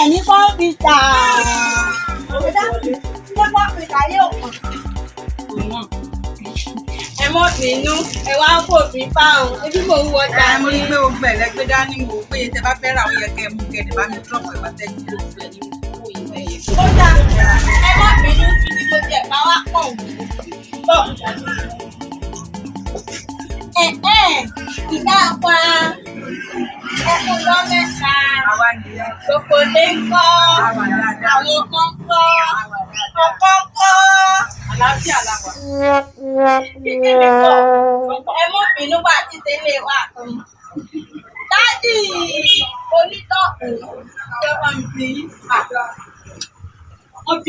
ẹ̀ ní kọ́mpútà. Ṣé kọ́mpútà yóò kàn? Ẹ mọ̀ bínú, ẹ wá ń fò mí fáwọn, ebi mò ń wọjà. Mo ní pé o gbẹ̀ lẹ́gbẹ́ dání mo pé tẹ bá fẹ́ ra àwọn yẹn kẹ́ mú kẹ́ bá mi trọ́pù ẹ̀bá tẹ́ ní lóṣù ẹ̀ ní owó ìwé ẹ̀yẹ. Ó dà, ẹ mọ̀ bínú kí ni mo tiẹ̀ bá wá pọ̀ wù. Ìdá pa ẹkùn lọ mẹ́ta. Àwa nìyẹn. Gbogbo lé ń kọ́. Àwa dáadáa. Àwọn kan kọ́. Ọkọ kọ́. Àlàáfíà la wà. Kékeré kọ́. Ẹ mọ̀ bínú wà títí lè wà kan. Dádì onítọ̀kù ṣé wọ́n ń bí? Wọ́n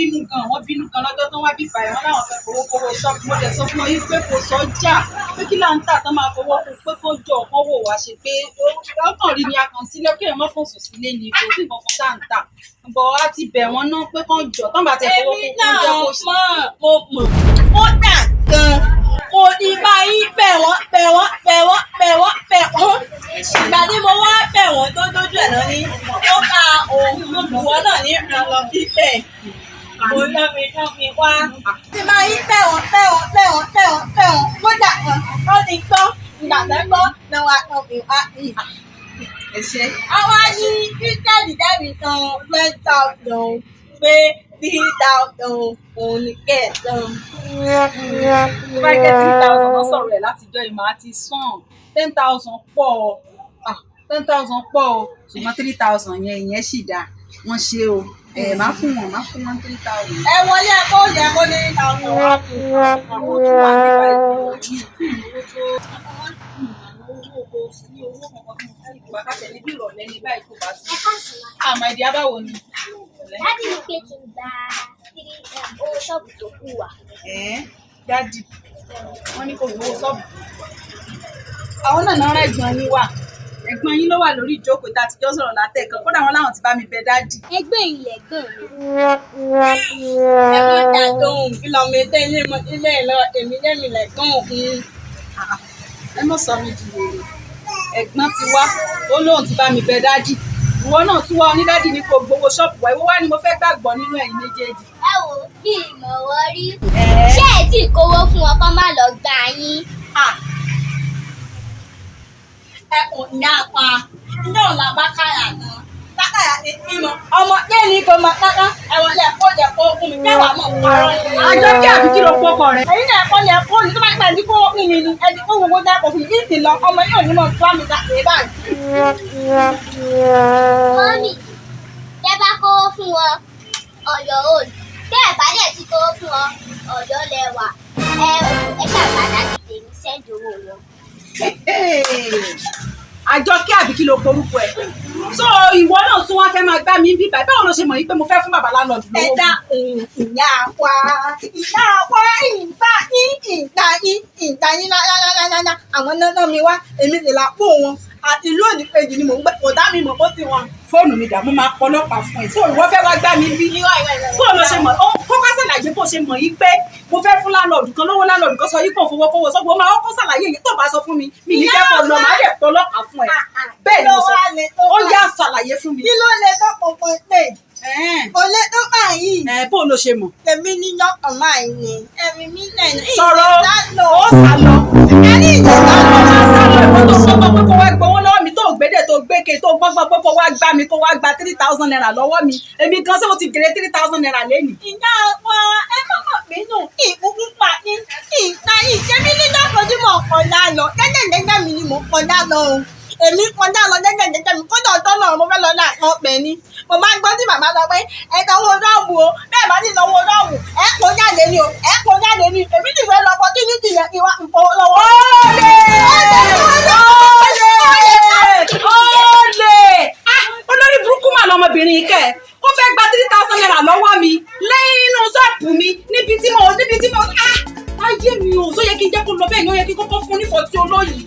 bínú gan lọ́jọ́ tó wá bí báyìí wọ́n láwọn fẹ́ fowó ṣọ́ọ̀bù mo dẹ̀ sọ fún yín pé kò sọ́jà pé kí láǹtà tó máa fowó fún pé kó jọ ọ̀kan wò wá ṣe pé ọkàn rí ni a kàn sílé kí èèyàn fò sùn sílé ni kò sí nǹkan kan tá à ń tà bọ̀ á ti bẹ̀ wọ́n náà pé kán jọ tán bá tẹ̀ fowó fún kó jẹ́ kó ṣe. Mo mọ̀ ó dà gan mo ní báyìí bẹ̀ wọ́n. Ìgbà tí mo wá bẹ̀ wọ́n tó dójú ẹ̀ lọ ní ó ká òun ìwọ náà ní ìrànlọ́ bíbẹ̀. Mo lọ́ mi wá. Tí máa yí bẹ̀ wọ́n. Kódà kan ó ti gbọ́ ìgbà tó gbọ́ náà wá kan fi wá ìhà. Ẹ ṣe. Àwa ní kírísítẹ́nì dẹ́bi kan 10,000 pé 3,000 òun ní kẹ̀ẹ̀tàn. Tó bá jẹ́ 3,000 lọ sọ̀rọ̀ ẹ̀ látijọ́ ìmọ̀ àti sàn 10,000 pọ̀ 10,000 pọ̀ o ṣùgbọ́n 3,000 yẹn ìyẹn sì dáa wọ́n ṣe o máa fún wọn 3,000. Ẹ wọlé ẹ̀kọ́ yẹ kó ní 3,000 wá. Àwọn tó wà nípa ìlú owó tó ìgbà káṣẹ níbi ìrọ̀lẹ́ ní báyìí tó bá sí. Àmọ́ ìdí abáwo ni. Dádì ní pé kí n gba owó ṣọ́ọ̀bù tó kù wá. Dádì wọ́n ní kò gbowó ṣọ́ọ̀bù. Àwọn náà rán ẹ̀gbọ́n yín wà. Ẹ̀gbọ́n yín ló wà lórí ìjókòó tá a ti jọ sọ̀rọ̀ látẹ̀kan kódà wọn láwọn ti bá mi bẹ dádì. Ẹgbẹ́ ilẹ̀ gbọ̀n mi. Ẹ mọ̀ dà tóun kìlómítà ilé lọ èmi lẹ́mi lẹ́gàn òkun. Ẹ mọ̀ sọ mi di wèrè. Ẹ̀gbọ́n ti wá ó lóun ti bá mi bẹ dádì. Ìwọ náà tún wá onídádì ní kò gbowó ṣọ́ọ̀bù wa ìwọ wá ni mo fẹ́ gbàgbọ́ nínú ẹ̀yin méjèèjì. Ẹ wo bí ìmọ̀ wọ́n rí. Ṣé ẹ tí kówó fún wọn kán má lọ gbà yín? Ẹkùn ìyá apá náà la bá káyà gan. Lákàyà ní ìmọ̀ ọmọ yẹn ní kò mọ kankan ẹ̀wọ̀n lẹ̀ kó jẹ kó fún mi kẹwàá mọ̀ parọ́. Àjọ kí àbí kí ló pọ́kọ rẹ̀. Èyí náà kọ́ lẹ̀ kó ní tó bá gbà ní kó fún mi ni ẹni kó gbogbo dá kó fún mi kí n sì lọ ọmọ yóò ní mọ̀ tó àmì ìdàgbé báyìí. Mọ́mì, tẹ́ bá kówó fún wọn Ọ̀yọ́ òòlù. Tẹ́ ẹ̀ bá dẹ̀ ti kówó fún wọn Ọ̀yọ́ lẹ́wà. Ẹ ṣàgbàdá ti tèmi sẹ́ńdì owó wọn. Àjọ kí àbí kí ló porúkọ ẹ̀. So ìwọ náà tún wá fẹ́ máa gbá mi bí báyìí báwo ló ṣe mọ̀ yín pé mo fẹ́ fún bàbá lánàá dùn Ẹ lówó. dá ìyá wa ìgbà yín lálálálálá àwọn náà mi wá èmi lè la pò wọn àti ìlú òní kejì ni mò ń gbẹ kò dá mi mọ̀ bó ti wọn. Fóònù mi dààmú máa pọlọ́pàá fún ẹ so ìwọ fẹ́ wá gbá mi bí. Báwo ló ṣe mọ̀ kókó ṣàlàyé bó ṣe mọ̀ yín pé mo fẹ́ fún lánàá kan lówó lánàá kan sọ yín kò fowó kówó sọ́gbọ́n máa kó ṣàlàyé yìí tó bá sọ fún mi mi ní fẹ́ kọ́ lọ máa dẹ̀ pọlọ́pàá fún ẹ. Bẹ́ẹ̀ ni mo sọ ó yá ṣàlàyé fún mi. Kí ló lè tó pọ̀pọ̀ pé kò lè tó báyìí. Bó ló ṣe mọ̀. Èmi ní yọkàn máa ní ẹ̀mí mi lẹ́nu. Sọ̀rọ̀ ó sá lọ. Ẹni ìjọba ló máa sá lọ ìwọ tó gbọ́ pé kó wá gbowó lọ́wọ́ mi tó gbédè tó gbéke tó gbọ́gbọ́ pé kó wá gbá mi kó wá gba 3,000 naira lọ́wọ́ mi èmi gan ṣé mo ti gèrè 3,000 naira lẹ́nu. Ìyá wa ẹ mọ̀mọ́ bínú ìkúkú pa ní ìta yìí ṣé mi ní dọ́kọ̀jú mọ̀ kọjá lọ jẹ́jẹ̀jẹ́jẹ́ mi ni mò ń kọjá lọ o. Èmi kọjá lọ jẹ́jẹ̀jẹ́jẹ́ mi kódà ọ̀tọ̀ náà mo fẹ́ lọ náà kan pẹ̀ ni. Mo máa gbọ́ tí màmá sọ pé ẹ sanwó rọ́ọ̀bù o bẹ́ẹ̀ bá ti sanwó rọ́ọ̀bù ẹ kó jáde ni o ẹ kó jáde ni èmi ti fẹ́ lọ opportunity yẹn kí wá nǹkan lọ́wọ́. Olè! Olórí burúkú mà lọmọbìnrin kẹ ó fẹ́ gba 3,000 naira lọ́wọ́ mi lẹ́yìn inú ṣọ́ọ̀bù mi níbi tí mo ayé mi ò sọ yẹ kí n jẹ́ kó lọ bẹ́ẹ̀ ni ó yẹ kí n kọ́kọ́ fún un nífọ̀ọ́ tí olóyìí.